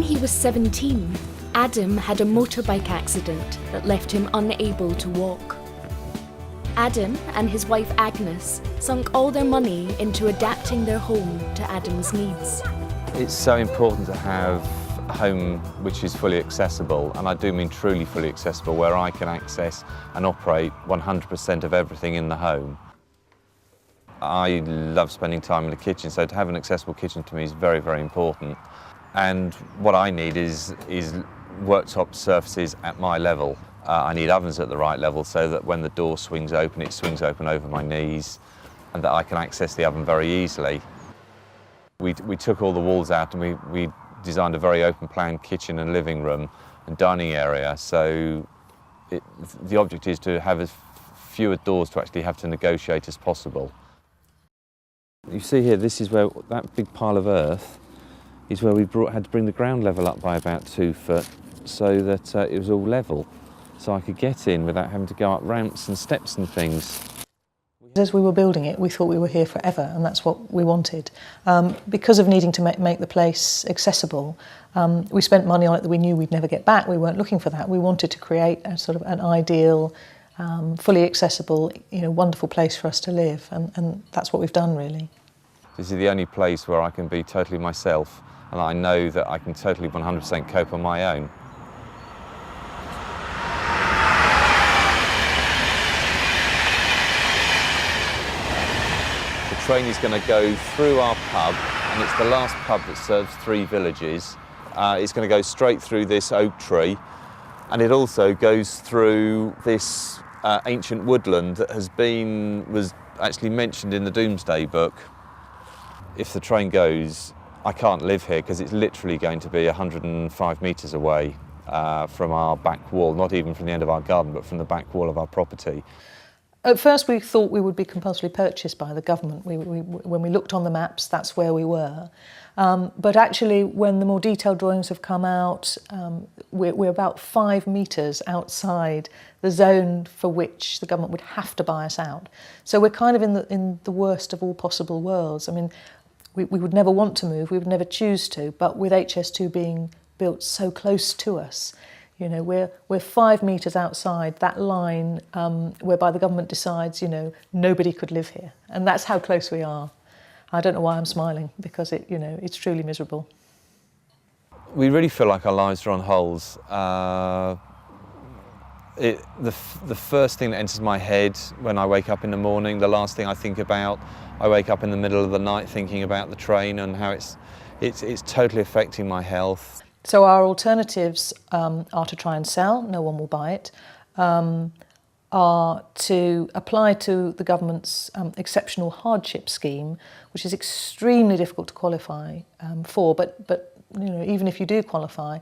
When he was 17, Adam had a motorbike accident that left him unable to walk. Adam and his wife Agnes sunk all their money into adapting their home to Adam's needs. It's so important to have a home which is fully accessible, and I do mean truly fully accessible, where I can access and operate 100% of everything in the home. I love spending time in the kitchen, so to have an accessible kitchen to me is very, very important. And what I need is worktop surfaces at my level. I need ovens at the right level so that when the door swings open, it swings open over my knees and that I can access the oven very easily. We took all the walls out and we designed a very open plan kitchen and living room and dining area, so the object is to have as fewer doors to actually have to negotiate as possible. You see here, this is where that big pile of earth is where we had to bring the ground level up by about 2 foot so that it was all level, so I could get in without having to go up ramps and steps and things. As we were building it, we thought we were here forever, and that's what we wanted. Because of needing to make the place accessible, we spent money on it that we knew we'd never get back. We weren't looking for that. We wanted to create a sort of an ideal, fully accessible, wonderful place for us to live, and that's what we've done, really. This is the only place where I can be totally myself, and I know that I can totally 100% cope on my own. The train is going to go through our pub, and it's the last pub that serves 3 villages. It's going to go straight through this oak tree, and it also goes through this ancient woodland that was actually mentioned in the Doomsday Book. If the train goes, I can't live here because it's literally going to be 105 metres away from our back wall, not even from the end of our garden, but from the back wall of our property. At first we thought we would be compulsorily purchased by the government. When we looked on the maps, that's where we were. But actually, when the more detailed drawings have come out, we're about 5 metres outside the zone for which the government would have to buy us out. So we're kind of in the worst of all possible worlds. I mean, we would never want to move, we would never choose to, but with HS2 being built so close to us, we're 5 metres outside that line whereby the government decides, nobody could live here. And that's how close we are. I don't know why I'm smiling, because it's truly miserable. We really feel like our lives are on holes. The first thing that enters my head when I wake up in the morning, the last thing I think about, I wake up in the middle of the night thinking about the train and how it's totally affecting my health. So our alternatives are to try and sell, no one will buy it, are to apply to the government's exceptional hardship scheme, which is extremely difficult to qualify for, but even if you do qualify,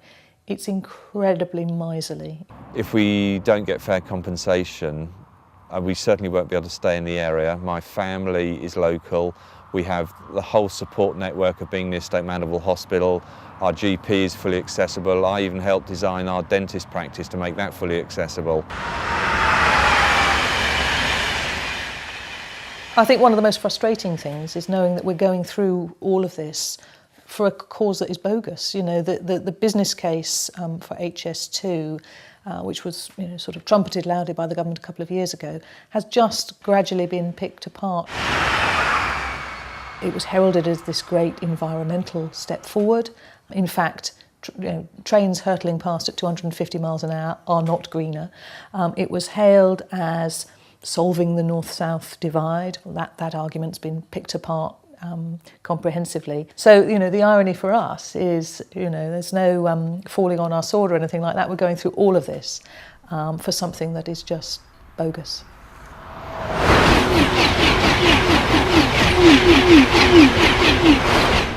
it's incredibly miserly. If we don't get fair compensation, we certainly won't be able to stay in the area. My family is local. We have the whole support network of being near Stoke Mandeville Hospital. Our GP is fully accessible. I even helped design our dentist practice to make that fully accessible. I think one of the most frustrating things is knowing that we're going through all of this for a cause that is bogus. The business case for HS2, which was sort of trumpeted loudly by the government a couple of years ago, has just gradually been picked apart. It was heralded as this great environmental step forward. In fact, trains hurtling past at 250 miles an hour are not greener. It was hailed as solving the north-south divide. Well, that argument's been picked apart comprehensively. So, the irony for us is, there's no falling on our sword or anything like that. We're going through all of this for something that is just bogus. Thank you.